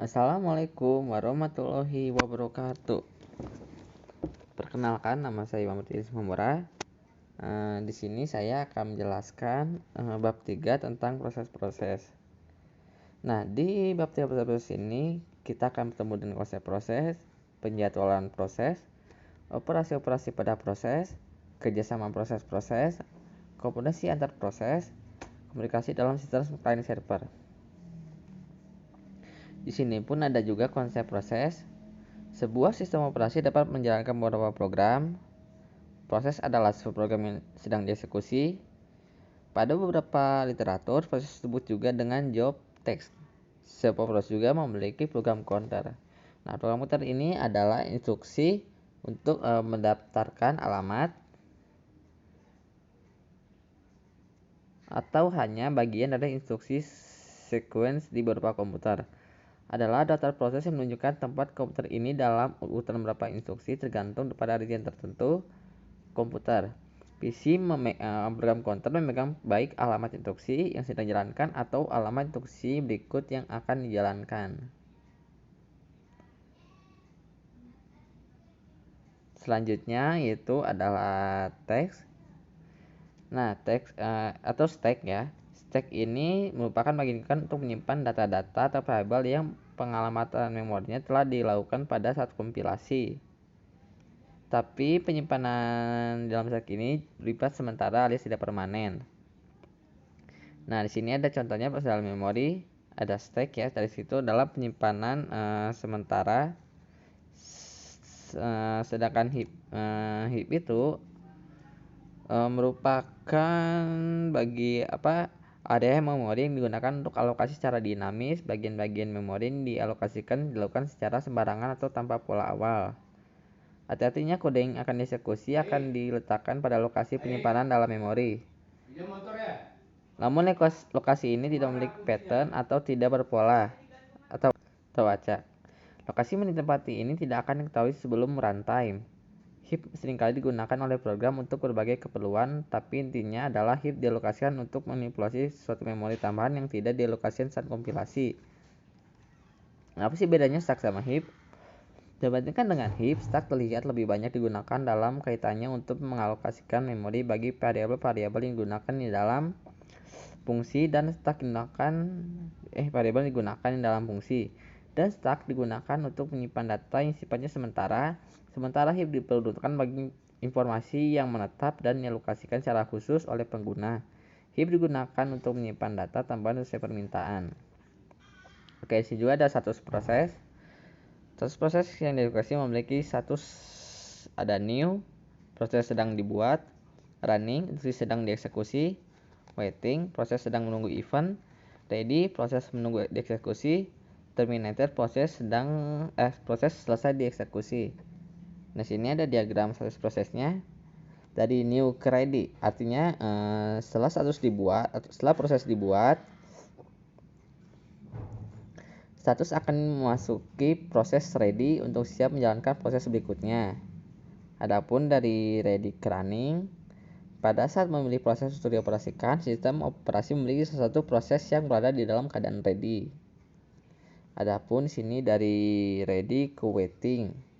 Assalamualaikum warahmatullahi wabarakatuh. Perkenalkan, nama saya Muhammad Idris Mamura. Di sini saya akan menjelaskan bab 3 tentang proses-proses. Nah, di bab 3 proses ini kita akan bertemu dengan konsep proses, penjadwalan proses, operasi-operasi pada proses, kerjasama proses-proses, komunikasi antar proses, komunikasi dalam sistem client server. Di sini pun ada juga konsep proses. Sebuah sistem operasi dapat menjalankan beberapa program. Proses adalah sebuah program yang sedang dieksekusi. Pada beberapa literatur, proses disebut juga dengan job text. Sebuah proses juga memiliki program counter. Nah, program counter ini adalah instruksi untuk mendaftarkan alamat atau hanya bagian dari instruksi sequence di beberapa komputer. Adalah daftar proses yang menunjukkan tempat komputer ini dalam urutan beberapa instruksi tergantung pada region tertentu komputer. PC program counter memegang baik alamat instruksi yang sedang dijalankan atau alamat instruksi berikut yang akan dijalankan. Selanjutnya yaitu adalah teks. Nah, teks atau stack ya. Stack ini merupakan bagian untuk menyimpan data-data atau variabel yang pengalamatan memorinya telah dilakukan pada saat kompilasi. Tapi penyimpanan dalam stack ini bersifat sementara alias tidak permanen. Nah, di sini ada contohnya dalam memori, ada stack ya. Dari situ adalah penyimpanan sementara. Sedangkan heap itu merupakan area memori yang digunakan untuk alokasi secara dinamis. Bagian-bagian memori yang dilakukan secara sembarangan atau tanpa pola awal. Hati-hatinya kode yang akan dieksekusi akan diletakkan pada lokasi penyimpanan dalam memori. Namun lokasi ini tidak memiliki pattern atau tidak berpola atau acak. Lokasi yang ditempati ini tidak akan diketahui sebelum runtime. Heap seringkali digunakan oleh program untuk berbagai keperluan, tapi intinya adalah heap dialokasikan untuk manipulasi suatu memori tambahan yang tidak dialokasikan saat kompilasi. Apa sih bedanya stack sama heap? Dibandingkan dengan heap, stack terlihat lebih banyak digunakan dalam kaitannya untuk mengalokasikan memori bagi variabel-variabel yang digunakan di dalam fungsi, dan stack variabel digunakan di dalam fungsi. Dan stack digunakan untuk menyimpan data yang sifatnya sementara heap diperuntukkan bagi informasi yang menetap dan dialokasikan secara khusus oleh pengguna. Heap digunakan untuk menyimpan data tambahan sesuai permintaan. Oke, di sini juga ada status proses. Status proses yang dialokasi memiliki status ada new, proses sedang dibuat, running, instruksi sedang dieksekusi, waiting, proses sedang menunggu event, ready, proses menunggu dieksekusi, terminated, proses selesai dieksekusi. Nah, sini ada diagram status prosesnya dari new ke ready. Artinya setelah proses dibuat, status akan memasuki proses ready untuk siap menjalankan proses berikutnya. Adapun dari ready ke running, pada saat memilih proses untuk dioperasikan, sistem operasi memiliki sesuatu proses yang berada di dalam keadaan ready. Adapun sini dari ready ke waiting.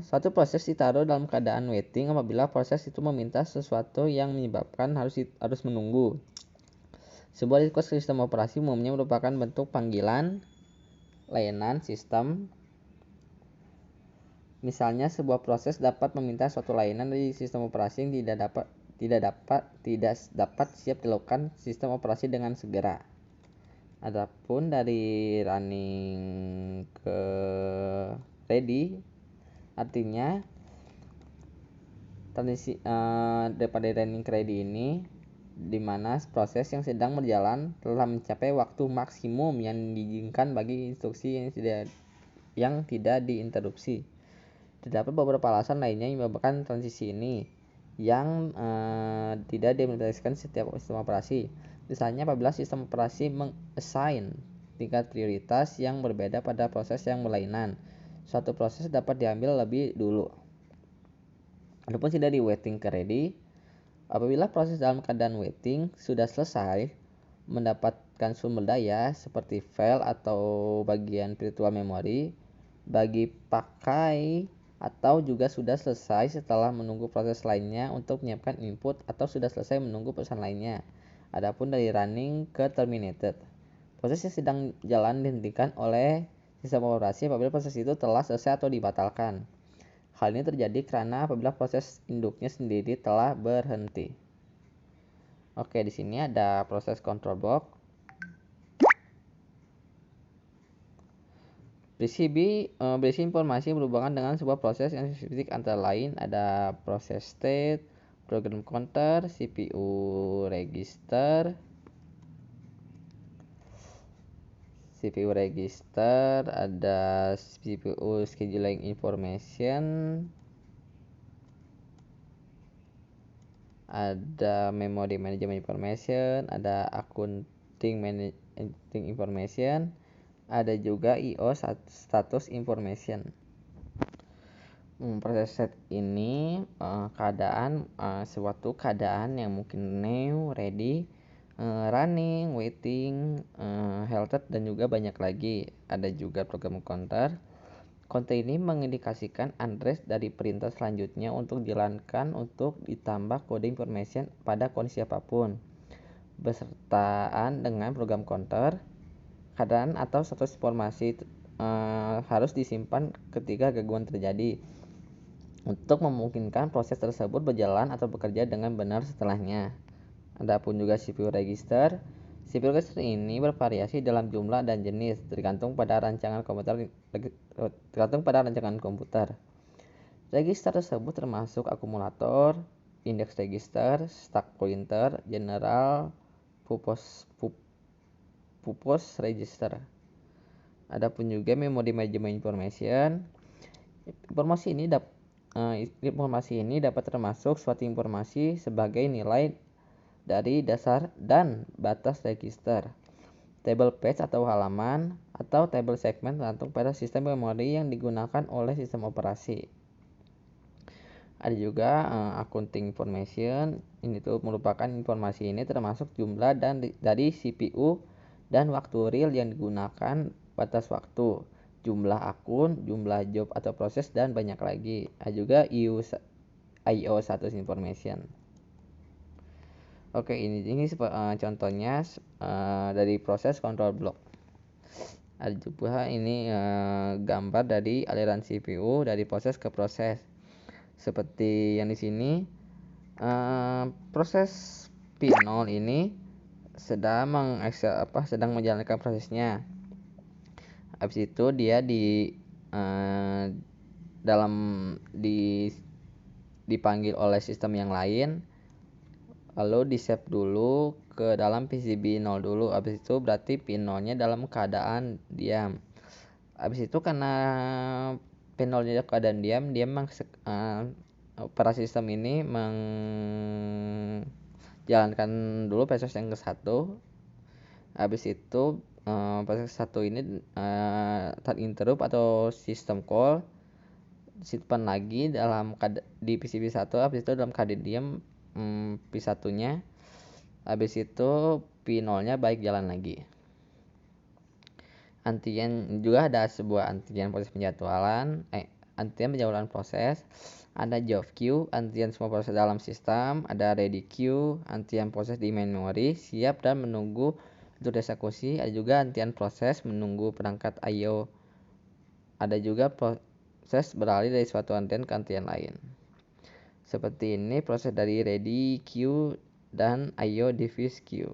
Suatu proses ditaruh dalam keadaan waiting apabila proses itu meminta sesuatu yang menyebabkan harus menunggu. Sebuah request sistem operasi umumnya merupakan bentuk panggilan layanan sistem. Misalnya, sebuah proses dapat meminta suatu layanan dari sistem operasi yang tidak dapat siap dilakukan sistem operasi dengan segera. Adapun dari running ke ready, artinya transisi daripada running ke ready ini, di mana proses yang sedang berjalan telah mencapai waktu maksimum yang diizinkan bagi instruksi yang tidak diinterupsi. Terdapat beberapa alasan lainnya yang menyebabkan transisi ini yang tidak diimplementasikan setiap sistem operasi. Misalnya, apabila sistem operasi meng-assign tingkat prioritas yang berbeda pada proses yang berlainan, suatu proses dapat diambil lebih dulu. Adapun dari waiting ke ready, apabila proses dalam keadaan waiting sudah selesai mendapatkan mengingatkan sumber daya seperti file atau bagian virtual memory bagi pakai atau juga sudah selesai setelah menunggu proses lainnya untuk menyiapkan input atau sudah selesai menunggu pesan lainnya. Adapun dari running ke terminated, proses yang sedang jalan dihentikan oleh sistem operasi apabila proses itu telah selesai atau dibatalkan. Hal ini terjadi karena apabila proses induknya sendiri telah berhenti. Oke, di sini ada proses control block. Berisi informasi berhubungan dengan sebuah proses yang spesifik, antara lain ada proses state, program counter, CPU register, ada CPU scheduling information, ada memory management information, ada accounting information, ada juga IO status information. Proses set ini suatu keadaan yang mungkin new, ready, running, waiting, halted, dan juga banyak lagi. Ada juga program counter. Counter ini mengindikasikan address dari perintah selanjutnya untuk dijalankan untuk ditambah kode information pada kondisi apapun. Bersertaan dengan program counter, keadaan atau status informasi harus disimpan ketika gangguan terjadi untuk memungkinkan proses tersebut berjalan atau bekerja dengan benar setelahnya. Adapun juga CPU register. CPU register ini bervariasi dalam jumlah dan jenis tergantung pada rancangan komputer. Register tersebut termasuk akumulator, index register, stack pointer, general purpose register. Adapun juga memory management information. Informasi ini dapat termasuk suatu informasi sebagai nilai dari dasar dan batas register, table page atau halaman, atau table segment tergantung pada sistem memori yang digunakan oleh sistem operasi. Ada juga accounting information. Ini tuh merupakan informasi ini termasuk jumlah dari CPU dan waktu real yang digunakan, batas waktu, jumlah akun, jumlah job atau proses, dan banyak lagi. Ada juga IO status information. Oke, ini contohnya dari proses control block. Ada juga ini gambar dari aliran CPU dari proses ke proses. Seperti yang di sini, proses P0 ini sedang menjalankan prosesnya. Habis itu dia dipanggil oleh sistem yang lain, lalu di save dulu ke dalam PCB 0 dulu. Habis itu berarti P0 nya dalam keadaan diam. Habis itu karena P0 nya dalam keadaan diam, dia para sistem ini menjalankan dulu proses yang ke-1. Habis itu proses 1 ini terinterrupt atau system call disimpan lagi di PCB 1. Habis itu dalam keadaan diam P1 nya. Habis itu P0 nya baik jalan lagi. Antigen juga ada sebuah antigen proses penjadwalan proses. Ada job queue, antigen semua proses dalam sistem. Ada ready queue, antigen proses di memori siap dan menunggu untuk dieksekusi. Ada juga antigen proses menunggu perangkat IO. Ada juga proses beralih dari suatu antigen ke antigen lain. Seperti ini proses dari ready queue dan IO device queue.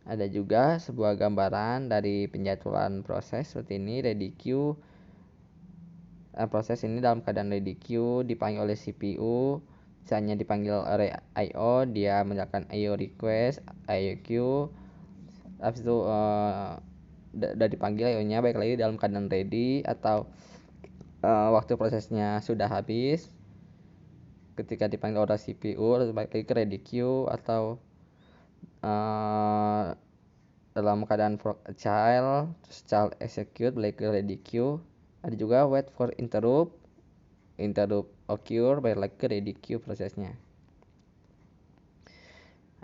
Ada juga sebuah gambaran dari penjadwalan proses seperti ini. Ready queue, proses ini dalam keadaan ready queue dipanggil oleh CPU. Misalnya dipanggil oleh IO, dia menjalankan IO request, IO queue. Habis itu udah dipanggil IO nya baik lagi dalam keadaan ready, atau waktu prosesnya sudah habis ketika dipanggil oleh CPU, lalu balik lagi ke ready queue, atau dalam keadaan child execute balik ke ready queue. Ada juga wait for interrupt occur, balik lagi ke ready queue prosesnya.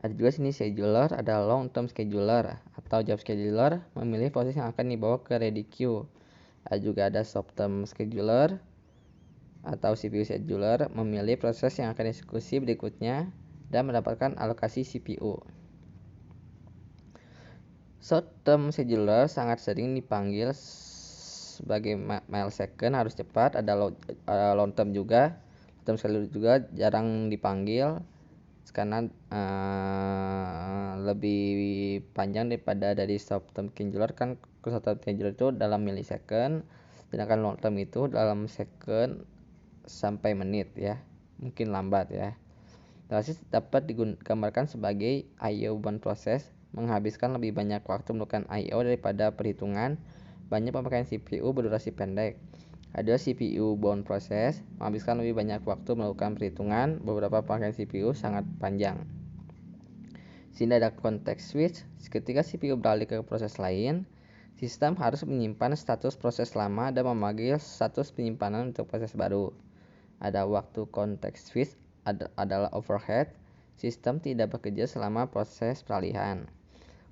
Ada juga sini scheduler, ada long term scheduler atau job scheduler memilih proses yang akan dibawa ke ready queue. Ada short term scheduler atau CPU scheduler memilih proses yang akan dieksekusi berikutnya dan mendapatkan alokasi CPU. Short term scheduler sangat sering dipanggil sebagai milesecond, harus cepat. Ada long term juga. Long term scheduler juga jarang dipanggil karena lebih panjang daripada dari short term scheduler. Kan short term scheduler itu dalam millisecond, sedangkan long term itu dalam second sampai menit ya, mungkin lambat ya. Proses dapat digambarkan sebagai I/O bound process, menghabiskan lebih banyak waktu melakukan I/O daripada perhitungan, banyak pemakaian CPU berdurasi pendek. Ada CPU bound process, menghabiskan lebih banyak waktu melakukan perhitungan, beberapa pemakaian CPU sangat panjang. Sini ada context switch, ketika CPU beralih ke proses lain, sistem harus menyimpan status proses lama dan memanggil status penyimpanan untuk proses baru. Ada waktu context switch adalah overhead, sistem tidak bekerja selama proses peralihan.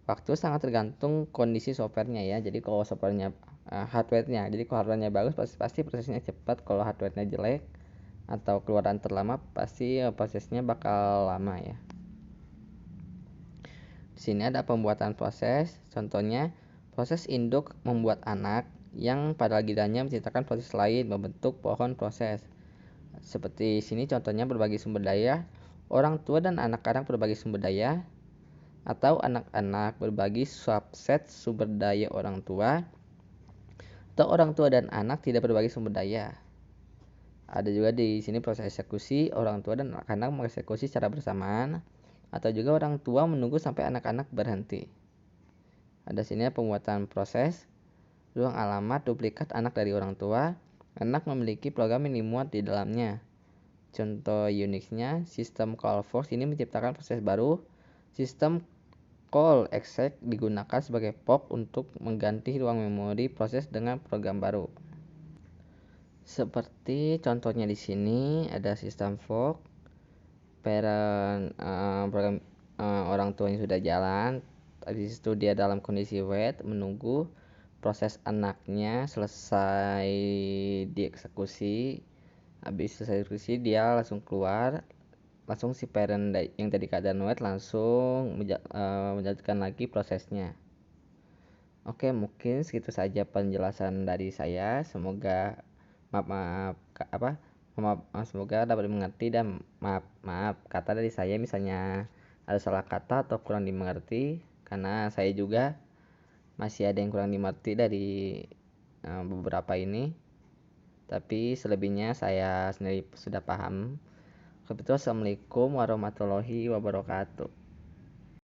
Waktu sangat tergantung kondisi softwarenya ya. Jadi kalau softwarenya hardwarenya, jadi kalau hardwarenya bagus pasti prosesnya cepat. Kalau hardwarenya jelek atau keluaran terlama pasti prosesnya bakal lama ya. Di sini ada pembuatan proses. Contohnya proses induk membuat anak yang pada gilirannya menciptakan proses lain membentuk pohon proses. Seperti sini contohnya berbagi sumber daya, orang tua dan anak-anak berbagi sumber daya, atau anak-anak berbagi subset sumber daya orang tua, atau orang tua dan anak tidak berbagi sumber daya. Ada juga di sini proses eksekusi, orang tua dan anak-anak mengeksekusi secara bersamaan, atau juga orang tua menunggu sampai anak-anak berhenti. Ada sini pembuatan proses, ruang alamat duplikat anak dari orang tua, anak memiliki program yang dimuat di dalamnya. Contoh Unix-nya, sistem call force ini menciptakan proses baru. Sistem call exec digunakan sebagai POP untuk mengganti ruang memori proses dengan program baru. Seperti contohnya di sini ada sistem fork, parent program orang tua yang sudah jalan. Di situ dia dalam kondisi wait, menunggu proses anaknya selesai dieksekusi. Habis selesai eksekusi dia langsung keluar, langsung si parent yang tadi keadaan wait langsung menjalankan lagi prosesnya. Oke, mungkin segitu saja penjelasan dari saya. Semoga semoga dapat dimengerti, dan maaf kata dari saya misalnya ada salah kata atau kurang dimengerti, karena saya juga masih ada yang kurang dimengerti dari beberapa ini. Tapi selebihnya saya sendiri sudah paham. Assalamualaikum warahmatullahi wabarakatuh.